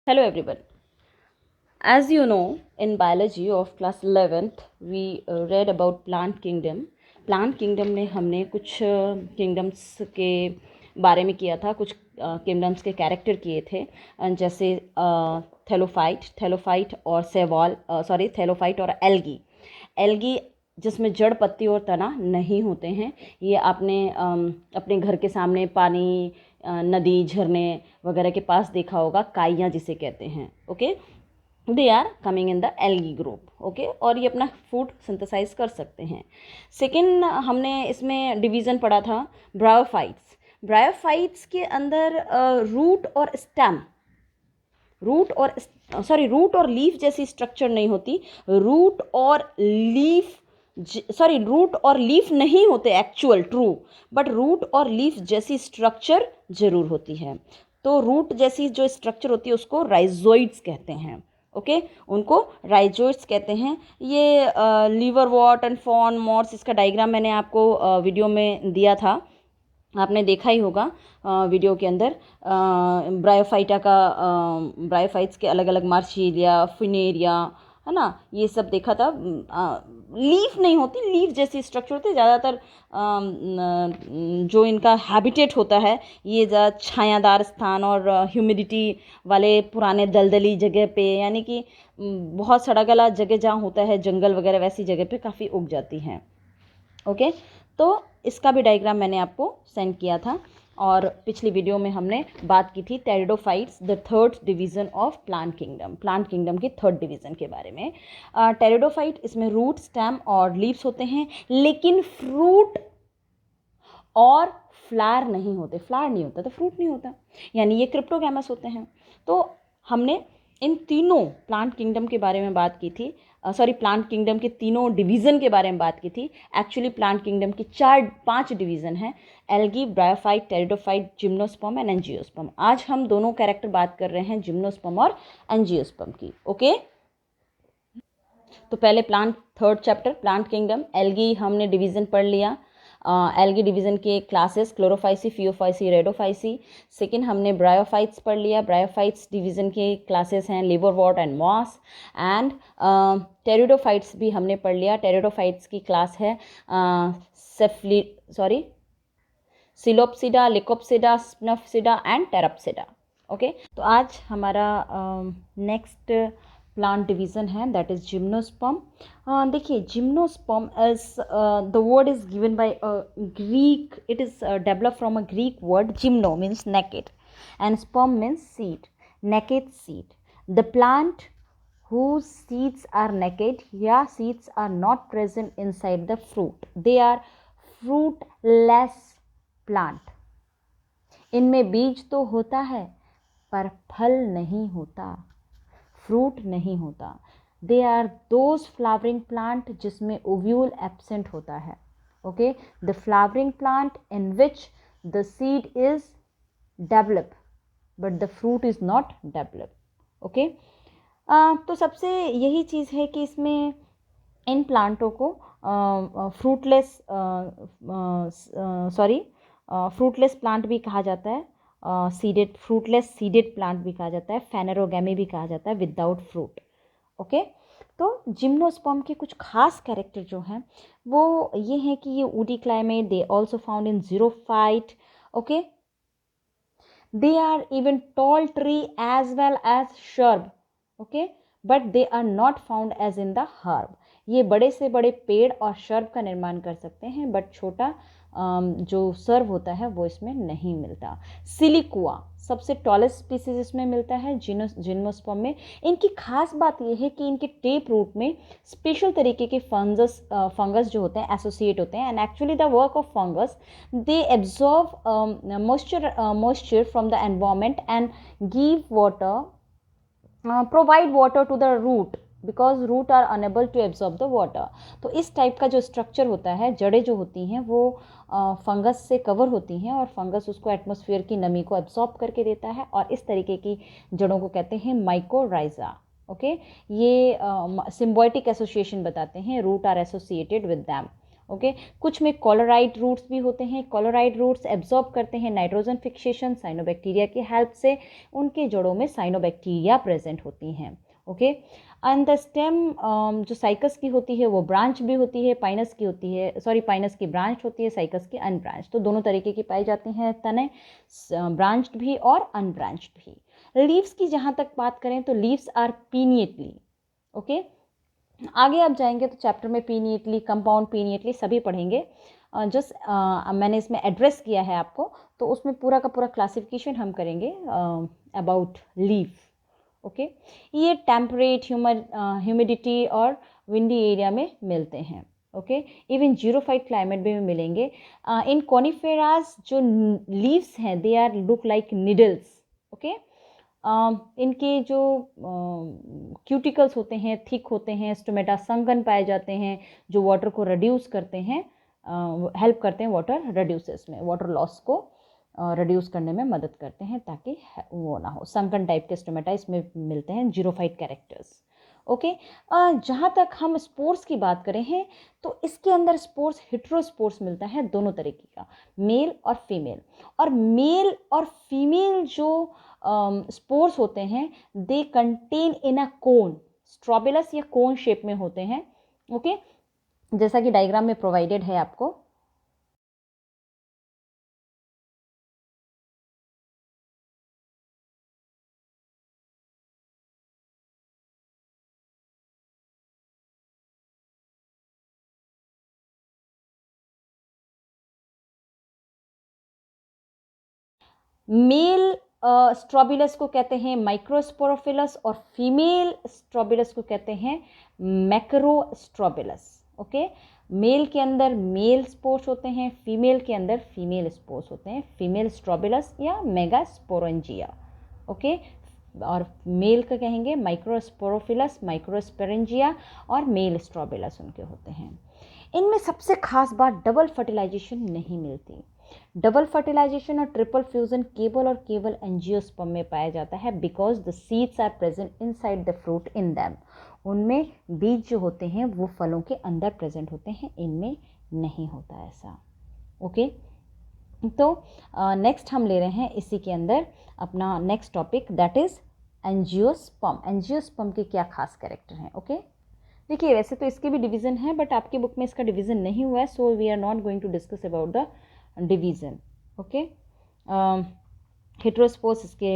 Hello everyone. As you know, in biology of class 11th, we read about plant kingdom. Plant kingdom में हमने कुछ kingdoms के बारे में किया था, कुछ kingdoms के character किए थे, जैसे थैलोफाइट और सेवॉल थैलोफाइट और एल्गी जिसमें जड़, पत्ती और तना नहीं होते हैं। ये आपने अपने घर के सामने पानी, नदी, झरने वगैरह के पास देखा होगा, काइयाँ जिसे कहते हैं। Okay, they are coming in the algae group. Okay, और ये अपना फूड सिंथेसाइज कर सकते हैं। सेकेंड, हमने इसमें डिवीज़न पढ़ा था ब्रायोफाइट्स के अंदर रूट और लीफ जैसी स्ट्रक्चर नहीं होती। रूट और लीफ नहीं होते एक्चुअल ट्रू, बट रूट और लीफ जैसी स्ट्रक्चर जरूर होती है। तो रूट जैसी जो स्ट्रक्चर होती है उसको राइजोइड्स कहते हैं। ओके, उनको राइजोइड्स कहते हैं। ये लीवरवॉर्ट एंड फॉर्न मॉर्स, इसका डायग्राम मैंने आपको वीडियो में दिया था, आपने देखा ही होगा वीडियो के अंदर। ब्रायोफाइट्स के अलग अलग मार्शीलिया, फिनेरिया, है ना, ये सब देखा था। लीफ नहीं होती, लीफ जैसी स्ट्रक्चर होती है ज़्यादातर। जो इनका हैबिटेट होता है ये ज़्यादा छायादार स्थान और ह्यूमिडिटी वाले पुराने दलदली जगह पे, यानी कि बहुत सड़गला जगह जहाँ होता है, जंगल वगैरह, वैसी जगह पे काफ़ी उग जाती हैं। ओके, तो इसका भी डायग्राम मैंने आपको सेंड किया था। और पिछली वीडियो में हमने बात की थी pteridophytes, the third division of plant kingdom की थर्ड डिवीज़न के बारे में। टेरिडोफाइट, इसमें रूट, स्टेम और लीव्स होते हैं, लेकिन फ्रूट और फ्लावर नहीं होते। फ्लावर नहीं होता तो फ्रूट नहीं होता, यानी ये क्रिप्टोगैमस होते हैं। तो हमने इन तीनों प्लांट किंगडम के बारे में बात की थी, प्लांट किंगडम के तीनों डिवीज़न के बारे में बात की थी। एक्चुअली प्लांट किंगडम की 5 डिवीज़न हैं: algae, bryophyte, pteridophyte, gymnosperm and angiosperm. आज हम दोनों कैरेक्टर बात कर रहे हैं, जिम्नोस्पर्म और एंजियोस्पर्म की। ओके, तो पहले third chapter plant kingdom, algae हमने डिवीज़न पढ़ लिया। एल्गी डिवीज़न के क्लासेस क्लोरोफाइसी, फियोफाइसी, रेडोफाइसी। सेकेंड, हमने ब्रायोफाइट्स पढ़ लिया। ब्रायोफाइट्स डिवीज़न के क्लासेस हैं लिवरवॉर्ट एंड मॉस। एंड टेरिडोफाइट्स भी हमने पढ़ लिया। टेरिडोफाइट्स की क्लास है सिलोप्सिडा, लिकोप्सिडा, स्नफसिडा एंड टेराप्सिडा। ओके, तो आज हमारा नेक्स्ट प्लांट डिवीज़न है, दैट इज जिम्नोस्पर्म। देखिए, gymnosperm is the word is given by Greek, it is develop from a Greek word. Gymno means naked and sperm means seed, naked seed. The plant whose seeds are naked, yeah, seeds are not present inside the fruit. They are fruitless plant. इनमें बीज तो होता है पर फल नहीं होता, fruit नहीं होता। They are those flowering plant जिसमें ओव्यूल एब्सेंट होता है। Okay, the flowering plant in which the seed is develop but the fruit is not develop. Okay, तो सबसे यही चीज़ है कि इसमें इन प्लांटों को फ्रूटलेस प्लांट भी कहा जाता है, फ्रूटलेस सीडेड प्लांट भी कहा जाता है, फेनेरोगैमी भी कहा जाता है, विदाउट फ्रूट। ओके, तो जिम्नोस्पर्म के कुछ खास कैरेक्टर जो हैं वो ये हैं कि ये woody climate, they also found in xerophyte. Okay, they are even tall tree as well as shrub. Okay, but they are not found as in the herb. ये बड़े से बड़े पेड़ और शर्ब का निर्माण कर सकते हैं, बट छोटा जो सर्व होता है वो इसमें नहीं मिलता। सिलिकुआ सबसे टॉलेस्ट स्पीसीज इसमें मिलता है जिम्नोस्पर्म में। इनकी खास बात यह है कि इनके टेप रूट में स्पेशल तरीके के फंगस जो होते हैं एसोसिएट होते हैं, and actually the work of fungus, they absorb moisture from the environment and give water, provide water to the root because root are unable to absorb the water. तो इस type का जो structure होता है, जड़ें जो होती हैं वो फंगस से कवर होती हैं और फंगस उसको एटमॉस्फेयर की नमी को एब्जॉर्ब करके देता है, और इस तरीके की जड़ों को कहते हैं माइकोराइजा। ओके, ये सिम्बायोटिक एसोसिएशन बताते हैं, root are associated with them. Okay. कुछ में कॉलोराइड रूट्स भी होते हैं। कॉलोराइड रूट्स एब्जॉर्ब करते हैं नाइट्रोजन फिक्सेशन साइनोबैक्टीरिया की हेल्प से। उनके जड़ों में साइनोबैक्टीरिया प्रेजेंट होती हैं। ओके। एंड द स्टेम जो साइकस की होती है वो ब्रांच भी होती है, पाइनस की होती है, सॉरी पाइनस की ब्रांच होती है, साइकस की अनब्रांच। तो दोनों तरीके की पाई जाती हैं तने, ब्रांच्ड भी और अनब्रांच्ड भी। लीव्स की जहाँ तक बात करें तो लीव्स आर पीनिएटली। ओके। आगे आप जाएंगे तो चैप्टर में पीनिएटली, कंपाउंड पीनिएटली सभी पढ़ेंगे। जस्ट मैंने इसमें एड्रेस किया है आपको, तो उसमें पूरा का पूरा क्लासिफिकेशन हम करेंगे अबाउट लीफ। ओके। ये टेम्परेट ह्यूमिडिटी और विंडी एरिया में मिलते हैं। ओके। इवन जीरोफाइट क्लाइमेट में भी मिलेंगे। इन कॉनिफेरास जो लीव्स हैं they are look like needles. Okay. इनके जो क्यूटिकल्स होते हैं थिक होते हैं, स्टोमेटा संकन पाए जाते हैं जो वाटर को रिड्यूस करते हैं, हेल्प करते हैं वाटर रिड्यूसेस में, वाटर लॉस को रिड्यूस करने में मदद करते हैं ताकि वो ना हो। संकन टाइप के स्टोमेटा इसमें मिलते हैं, जीरोफाइट कैरेक्टर्स। ओके। जहाँ तक हम स्पोर्स की बात करें हैं तो इसके अंदर स्पोर्स हेटेरोस्पोर्स मिलता है दोनों तरीके का, मेल और फीमेल। और मेल और फीमेल जो स्पोर्स होते हैं they contain in a cone, strobilus या कोन शेप में होते हैं। ओके। जैसा कि डायग्राम में प्रोवाइडेड है आपको। मेल स्ट्रॉबिलस को कहते हैं माइक्रोस्पोरोफिलस और फीमेल स्ट्रॉबिलस को कहते हैं मैक्रोस्ट्रॉबिलस। ओके। मेल के अंदर मेल स्पोर्स होते हैं, फीमेल के अंदर फीमेल स्पोर्स होते हैं, फीमेल स्ट्रॉबिलस या मेगास्पोरेंजिया। ओके। और मेल का कहेंगे माइक्रोस्पोरोफिलस, माइक्रोस्पोरेंजिया और मेल स्ट्रॉबिलस उनके होते हैं। इनमें सबसे खास बात डबल फर्टिलाइजेशन नहीं मिलती। डबल फर्टिलाइजेशन और ट्रिपल फ्यूजन केवल और केवल एंजियोस्पर्म में पाया जाता है because the seeds are present inside the fruit in them. उनमें बीज जो होते हैं वो फलों के अंदर प्रेजेंट होते हैं, इनमें नहीं होता ऐसा। ओके। तो नेक्स्ट हम ले रहे हैं इसी के अंदर अपना next topic that is angiosperm. Angiosperm के क्या खास कैरेक्टर हैं? ओके। देखिए वैसे तो इसके भी डिवीज़न है बट आपकी बुक में इसका डिवीज़न नहीं हुआ है, so we are not going to discuss about the division. Okay. Heterospores इसके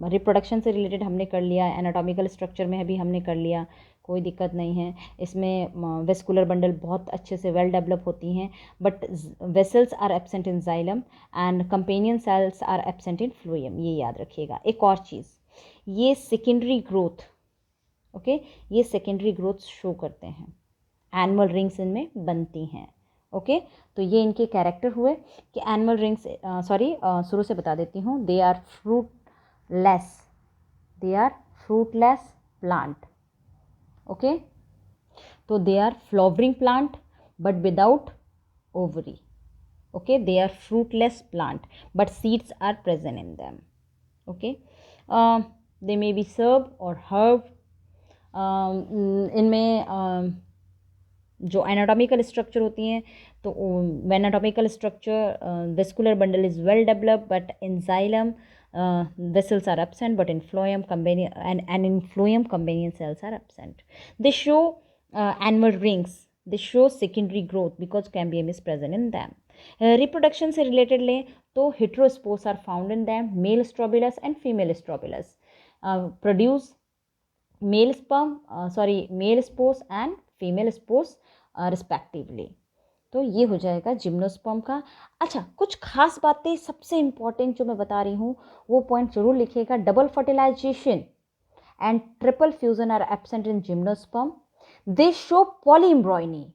रिप्रोडक्शन से रिलेटेड हमने कर लिया, एनाटॉमिकल स्ट्रक्चर में अभी हमने कर लिया, कोई दिक्कत नहीं है इसमें। वेस्कुलर बंडल बहुत अच्छे से वेल डेवलप होती हैं but vessels are absent in xylem and companion cells are absent in phloem, ये याद रखिएगा। एक और चीज़, ये सेकेंडरी ग्रोथ, ओके, ये सेकेंडरी ग्रोथ शो करते हैं, एनिमल रिंग्स इनमें बनती हैं। ओके। तो ये इनके कैरेक्टर हुए कि एनिमल रिंग्स, शुरू से बता देती हूँ, they are fruitless, they are fruitless plant. Okay. तो they are flowering plant but without ovary. Okay. They are fruitless plant but seeds are present in them. Okay. They may be shrub और herb. इनमें जो anatomical structure होती हैं तो anatomical structure, vascular bundle is well developed but in xylem vessels are absent but in phloem and in phloem companion cells are absent. They show animal rings, they show secondary growth because cambium is present in them. Reproduction से related लें तो heterospores are found in them, male strobilus and female strobilus produce male sperm, male spores and female spores respectively. तो ये हो जाएगा gymnosperm का। अच्छा, कुछ खास बातें सबसे इंपॉर्टेंट जो मैं बता रही हूँ वो पॉइंट जरूर लिखिएगा। Double fertilisation and triple fusion are absent in gymnosperm. They show polyembryony.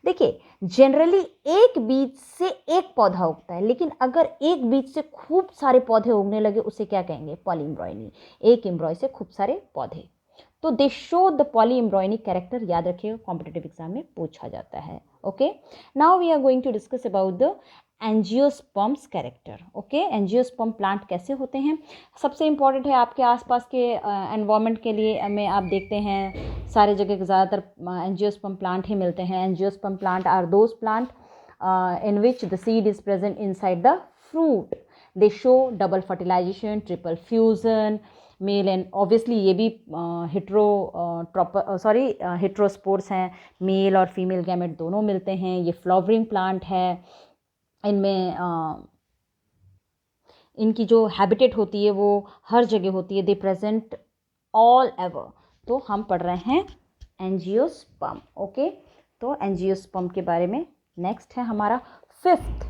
देखिए जनरली एक बीज से एक पौधा उगता है, लेकिन अगर एक बीज से खूब सारे पौधे उगने लगे उसे क्या कहेंगे? पॉलीएम्ब्रॉयनी। एक एम्ब्रॉय से खूब सारे पौधे। तो they show the polyembryonic character, याद रखिएगा, कॉम्पिटिटिव एग्जाम में पूछा जाता है। Okay. Now we are going to discuss about the angiosperms character. Okay, angiosperm plant कैसे होते हैं? सबसे इम्पॉर्टेंट है आपके आसपास के एनवायरनमेंट के लिए में आप देखते हैं सारे जगह ज़्यादातर एंजियोस्पर्म प्लांट ही मिलते हैं। Angiosperm plant are those plant in which the seed is present inside the fruit. They show double fertilization, triple fusion, male and obviously ये भी हेट्रोस्पोर्स हैं, मेल और फीमेल गैमेट दोनों मिलते हैं। ये फ्लावरिंग प्लांट है, इनमें इनकी जो हैबिटेट होती है वो हर जगह होती है, दे प्रेजेंट ऑल एवर। तो हम पढ़ रहे हैं एंजियोस्पर्म। ओके, तो एंजियोस्पर्म के बारे में नेक्स्ट है हमारा fifth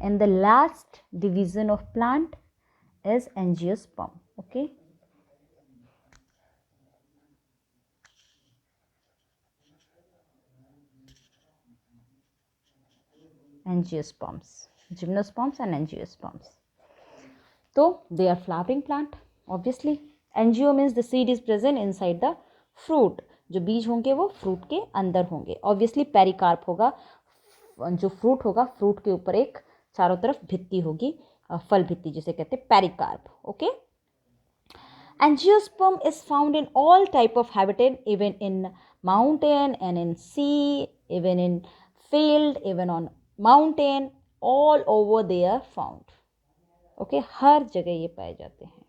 and the last division of plant is angiosperm. Okay, angiosperms, gymnosperms and angiosperms. So they are flowering plant obviously. Angio means the seed is present inside the fruit. जो बीज होंगे वो fruit के अंदर होंगे। Obviously pericarp होगा, जो fruit होगा फ्रूट के ऊपर एक चारों तरफ भित्ति होगी, फल भित्ति जिसे कहते हैं pericarp. Okay, angiosperm is found in all type of habitat, even in mountain and in sea, even in field, even on mountain, all over they are found. Okay, हर जगह ये पाए जाते हैं।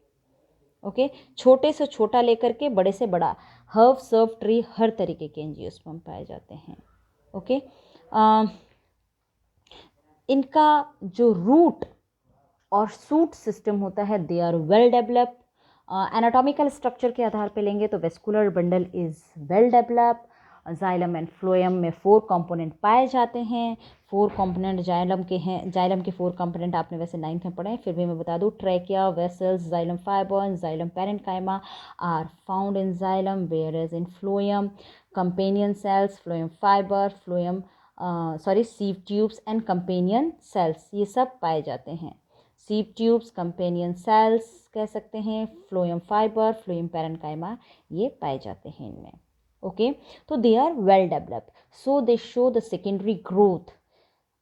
ओके, छोटे से छोटा लेकर के बड़े से बड़ा हर्ब सर्व ट्री हर तरीके के एंजियोस्पर्म पाए जाते हैं। ओके, इनका जो रूट और सूट सिस्टम होता है they are well developed. Anatomical structure के आधार पे लेंगे तो vascular bundle is well developed. Xylem and phloem में 4 कंपोनेंट पाए जाते हैं। 4 कंपोनेंट जाइलम के हैं। जाइलम के 4 कंपोनेंट आपने वैसे 9th में पढ़े हैं, फिर भी मैं बता दूं, trachea, vessels, xylem fibre and xylem parenchyma are found in xylem, where as in phloem companion cells, phloem fibre, phloem sieve tubes and companion cells, ये सब पाए जाते हैं। सीव ट्यूब्स, कंपेनियन सेल्स कह सकते हैं, फ्लोएम फाइबर, फ्लोएम पैरेन्काइमा, ये पाए जाते हैं इनमें। ओके, तो they are well developed, so they show the secondary growth,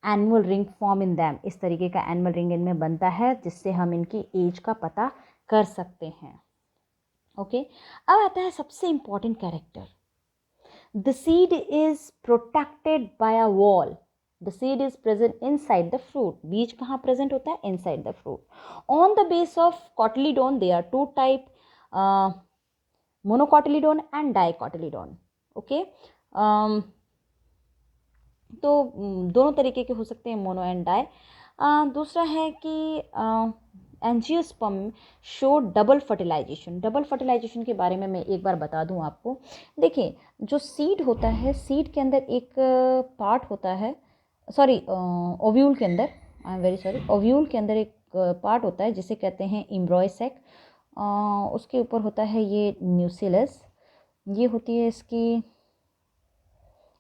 annual ring form in them. इस तरीके का एनुअल रिंग इनमें बनता है जिससे हम इनकी एज का पता कर सकते हैं। ओके, अब आता है सबसे important character, the seed is protected by a wall. The seed is present inside the fruit. बीज कहाँ प्रेजेंट होता है? Inside the fruit. On the base of cotyledon there are 2 type, monocotyledon and dicotyledon. Okay, तो दोनों तरीके के हो सकते हैं, मोनो एंड डाई। दूसरा है कि angiosperm show double fertilisation. Double fertilisation के बारे में मैं एक बार बता दूं आपको। देखिए, जो सीड होता है, सीड के अंदर एक पार्ट होता है, ओव्यूल के अंदर, I am very sorry, ovule के अंदर एक पार्ट होता है जिसे कहते हैं एम्ब्रॉय सैक। उसके ऊपर होता है ये न्यूसिलस, ये होती है इसकी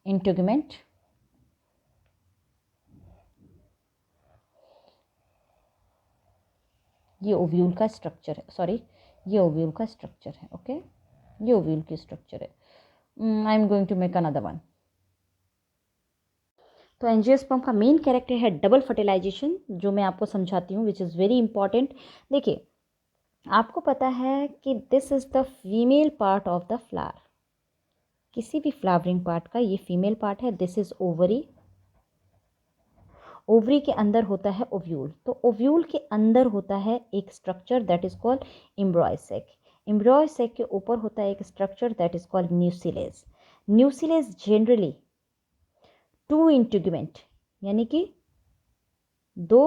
इंटेगुमेंट। ये ओव्यूल का स्ट्रक्चर है, ये ओव्यूल का स्ट्रक्चर है। ओके, ये ओव्यूल की स्ट्रक्चर है। I am going to make another one. तो एंजियोस्पर्म का मेन कैरेक्टर है डबल फर्टिलाइजेशन, जो मैं आपको समझाती हूँ, विच इज़ वेरी इंपॉर्टेंट। देखिए, आपको पता है कि this is the female part of the flower. किसी भी फ्लावरिंग पार्ट का ये फीमेल पार्ट है। This is ovary. ओवरी के अंदर होता है ओव्यूल। तो ओव्यूल के अंदर होता है एक structure that is called embryo sac. Embryo sac के ऊपर होता है एक structure that is called nucellus. Nucellus generally 2 integument, यानी कि 2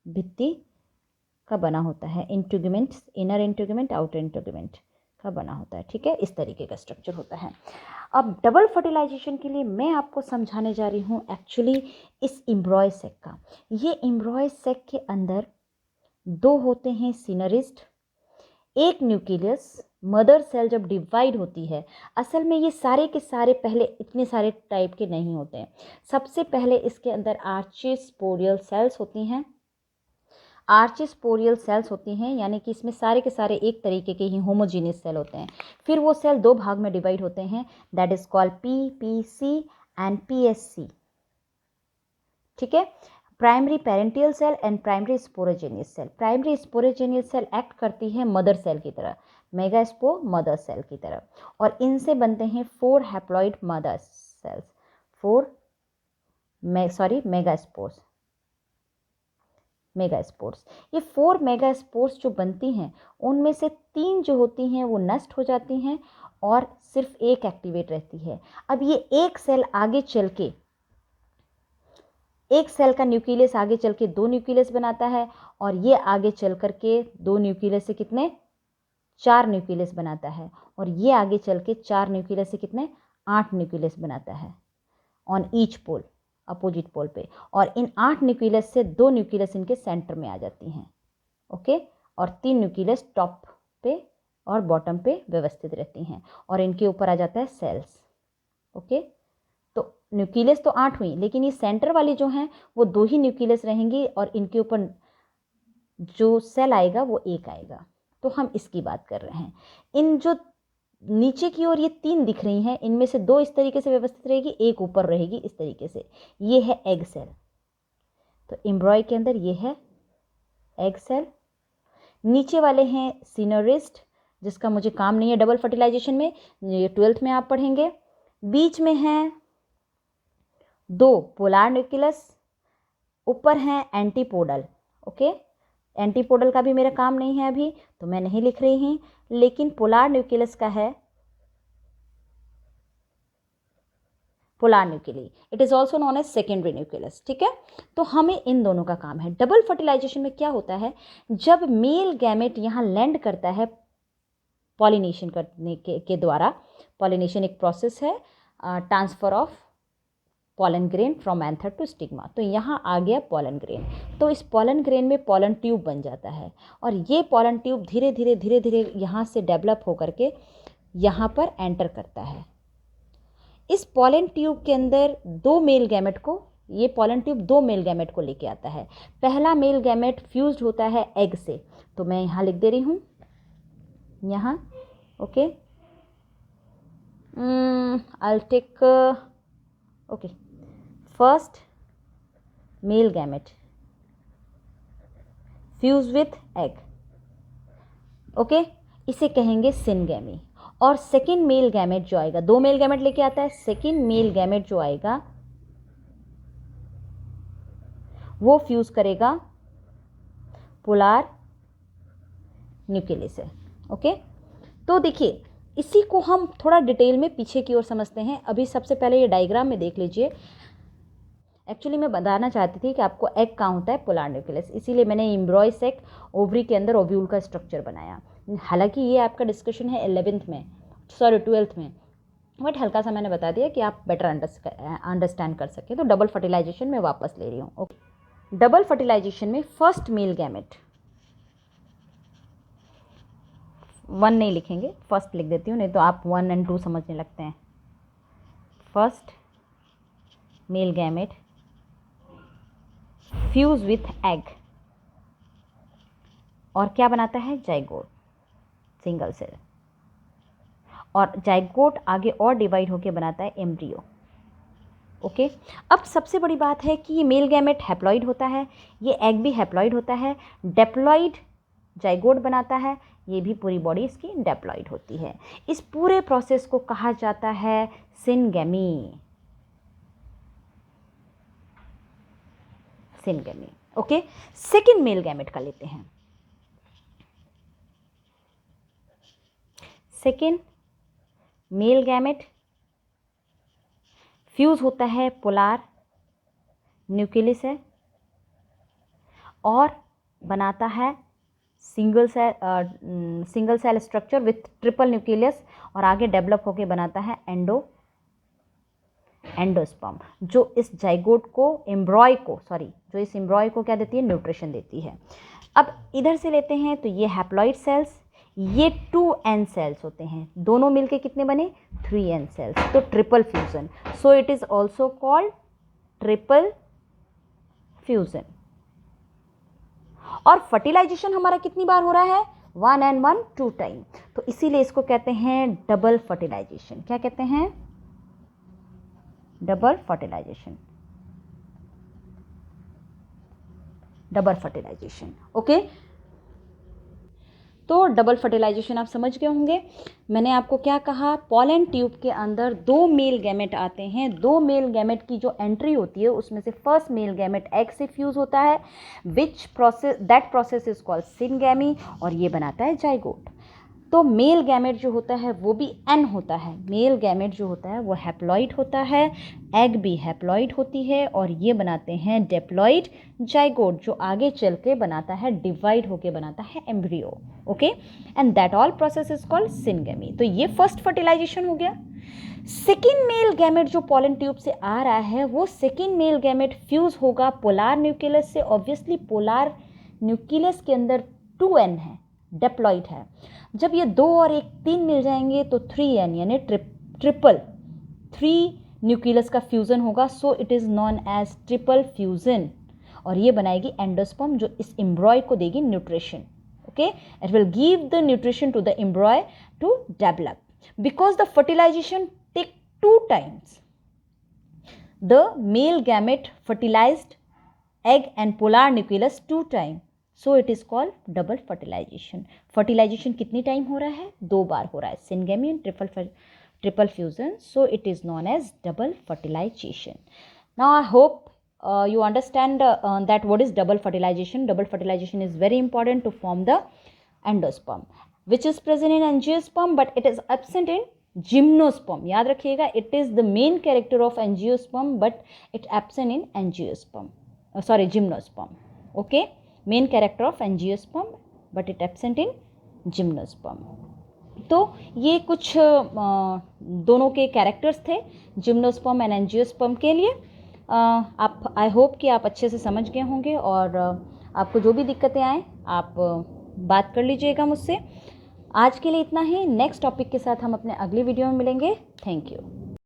भित्ति का बना होता है। Integument, inner integument, outer integument का बना होता है। ठीक है, इस तरीके का स्ट्रक्चर होता है। अब डबल फर्टिलाइजेशन के लिए मैं आपको समझाने जा रही हूँ एक्चुअली इस एम्ब्रॉय सैक का। ये एम्ब्रॉय सैक के अंदर 2 होते हैं सिनरिस्ट, एक न्यूक्लियस। मदर सेल जब डिवाइड होती है, असल में ये सारे के सारे पहले इतने सारे टाइप के नहीं होते हैं। सबसे पहले इसके अंदर आर्चिस्पोरियल सेल्स होती हैं। आर्चिस्पोरियल सेल्स होती हैं, यानी कि इसमें सारे के सारे एक तरीके के ही होमोजीनियस सेल होते हैं। फिर वो सेल 2 भाग में डिवाइड होते हैं, that is called PPC and PSC। ठीक है, primary parietal cell and primary sporogenous cell. Primary sporogenous cell act करती है मदर सेल की तरह, मेगास्पोर मदर सेल की तरह, और इनसे बनते हैं 4 हैप्लॉइड मदर सेल्स, मेगास्पोर्स। ये 4 मेगास्पोर्स जो बनती हैं उनमें से 3 जो होती हैं वो नष्ट हो जाती हैं और सिर्फ एक एक्टिवेट रहती है। अब ये एक सेल आगे चल के, एक सेल का न्यूक्लियस आगे चल के 2 न्यूक्लियस बनाता है, और ये आगे चल कर के 2 न्यूक्लियस से कितने 4 न्यूक्लियस बनाता है, और ये आगे चल के 4 न्यूक्लियस से कितने 8 न्यूक्लियस बनाता है on each pole, opposite pole पे। और इन 8 न्यूक्लियस से 2 न्यूक्लियस इनके सेंटर में आ जाती हैं, ओके, और 3 न्यूक्लियस टॉप पे और बॉटम पे व्यवस्थित रहती हैं, और इनके ऊपर आ जाता है सेल्स, ओके। तो न्यूक्लियस तो 8 हुई, लेकिन ये सेंटर वाली जो हैं वो 2 ही न्यूक्लियस रहेंगी, और इनके ऊपर जो सेल आएगा वो एक आएगा। तो हम इसकी बात कर रहे हैं। इन जो नीचे की ओर ये 3 दिख रही हैं, इनमें से 2 इस तरीके से व्यवस्थित रहेगी, एक ऊपर रहेगी इस तरीके से। ये है एग सेल। तो एम्ब्रॉय के अंदर ये है एग सेल। नीचे वाले हैं सिनोरिस्ट, जिसका मुझे काम नहीं है डबल फर्टिलाइजेशन में, ये 12th में आप पढ़ेंगे। बीच में हैं 2 पोलार न्यूक्लियस, ऊपर हैं एंटीपोडल, ओके। एंटीपोडल का भी मेरा काम नहीं है अभी, तो मैं नहीं लिख रही हूँ, लेकिन पोलार न्यूक्लियस का है polar nucleus, it is also known as secondary nucleus, ठीक है। तो हमें इन दोनों का काम है। डबल फर्टिलाइजेशन में क्या होता है, जब मेल गैमेट यहाँ लैंड करता है पॉलिनेशन करने के द्वारा, पॉलिनेशन एक प्रोसेस है, transfer of pollen grain from anther to stigma. तो यहाँ आ गया पॉलन ग्रेन, तो इस पॉलन ग्रेन में पॉलन ट्यूब बन जाता है, और ये पॉलन ट्यूब धीरे धीरे यहाँ से डेवलप होकर के यहाँ पर एंटर करता है। इस पॉलन ट्यूब के अंदर 2 मेल गैमेट को, ये पॉलन ट्यूब 2 मेल गैमेट को लेके आता है। पहला मेल गैमेट फ्यूज्ड होता है एग से, तो मैं यहाँ लिख दे रही हूँ, यहाँ, okay, I will take, okay, first male gamete fuse with egg, okay, इसे कहेंगे सिनगैमी। और सेकेंड मेल गैमेट जो आएगा, 2 मेल गैमेट लेके आता है, सेकेंड मेल गैमेट जो आएगा वो फ्यूज करेगा पोलार न्यूक्लियस से, ओके। तो देखिए, इसी को हम थोड़ा डिटेल में पीछे की ओर समझते हैं। अभी सबसे पहले ये डायग्राम में देख लीजिए। एक्चुअली मैं बताना चाहती थी कि आपको एग कहाँ होता है, पोलार न्यूक्लियस, इसीलिए मैंने एम्ब्रॉय सेक ओवरी के अंदर ओव्यूल का स्ट्रक्चर बनाया। हालांकि ये आपका डिस्कशन है 12th में, सॉरी 12th में, बट हल्का सा मैंने बता दिया कि आप बेटर अंडरस्टैंड कर सकें। तो डबल फर्टिलाइजेशन में वापस ले रही हूँ, ओके। डबल फर्टिलाइजेशन में फर्स्ट मेल गैमेट, 1 नहीं लिखेंगे, फर्स्ट लिख देती हूँ, नहीं तो आप 1 और 2 समझने लगते हैं। First male gamete fuse with egg, और क्या बनाता है, जाइगोट, सिंगल सेल, और जाइगोट आगे और डिवाइड होकर बनाता है एम्ब्रियो, ओके। अब सबसे बड़ी बात है कि ये मेल गैमेट हैप्लॉइड होता है, ये एग भी हैप्लॉइड होता है, डेप्लॉइड जाइगोट बनाता है, ये भी पूरी बॉडी इसकी डेप्लॉइड होती है। इस पूरे प्रोसेस को कहा जाता है syngamy, syngamy, okay. Second male gamete का लेते हैं। सेकेंड मेल गैमेट फ्यूज होता है पोलार न्यूक्लियस है, और बनाता है single cell structure with triple nucleus, और आगे डेवलप होके बनाता है एंडोस्पर्म, जो इस जाइगोट को, एम्ब्रॉय को, सॉरी, जो इस एम्ब्रॉय को क्या देती है, न्यूट्रिशन देती है। अब इधर से लेते हैं तो ये हैप्लॉइड सेल्स, ये 2n सेल्स होते हैं, दोनों मिलके कितने बने, 3n सेल्स, तो triple fusion, so it is also called triple fusion. और फर्टिलाइजेशन हमारा कितनी बार हो रहा है, 1 and 1 2 टाइम, तो इसीलिए इसको कहते हैं डबल फर्टिलाइजेशन। क्या कहते हैं, double fertilisation. Double fertilisation. Okay, तो डबल फर्टिलाइजेशन आप समझ गए होंगे। मैंने आपको क्या कहा, पॉलन ट्यूब के अंदर 2 मेल गैमेट आते हैं। 2 मेल गैमेट की जो एंट्री होती है उसमें से फर्स्ट मेल गैमेट एग से फ्यूज होता है, that process is called syngamy, और ये बनाता है जाइगोट। तो मेल गैमेट जो होता है वो भी एन होता है। मेल गैमेट जो होता है वो हैप्लॉइड होता है, एग भी हैप्लॉइड होती है, और ये बनाते हैं डिप्लॉइड जाइगोट, जो आगे चल के बनाता है, डिवाइड होके बनाता है embryo. Okay, and that all process is called syngamy. तो ये फर्स्ट फर्टिलाइजेशन हो गया। सेकेंड मेल गैमेट जो पॉलन ट्यूब से आ रहा है, वो सेकेंड मेल गैमेट फ्यूज होगा पोलार न्यूक्लियस से। ऑब्वियसली पोलार न्यूक्लियस के अंदर 2n है, डिप्लॉइड है। जब ये 2 और 1 3 मिल जाएंगे तो 3n यानी ट्रिपल 3 न्यूक्लियस का फ्यूजन होगा। So it is known as triple fusion, और ये बनाएगी एंडोस्पर्म जो इस एम्ब्रॉय को देगी nutrition. Okay, it will give the nutrition to the embryo to develop. Because the fertilisation take 2 times, the male gamete fertilized egg and polar nucleus 2 times, so it is called double fertilization. fertilization कितनी time हो रहा है, 2 बार हो रहा है, syngamy and triple fusion, so it is known as double fertilization. Now I hope you understand that what is double fertilization. Double fertilization is very important to form the endosperm, which is present in angiosperm but it is absent in gymnosperm. याद रखिएगा, it is the main character of angiosperm but it absent in angiosperm, gymnosperm. Okay, main character of angiosperm but it absent in gymnosperm. तो ये कुछ दोनों के characters थे gymnosperm and angiosperm के लिए। आप आई होप कि आप अच्छे से समझ गए होंगे, और आपको जो भी दिक्कतें आए आप बात कर लीजिएगा मुझसे। आज के लिए इतना ही। नेक्स्ट टॉपिक के साथ हम अपने अगली वीडियो में मिलेंगे। Thank you.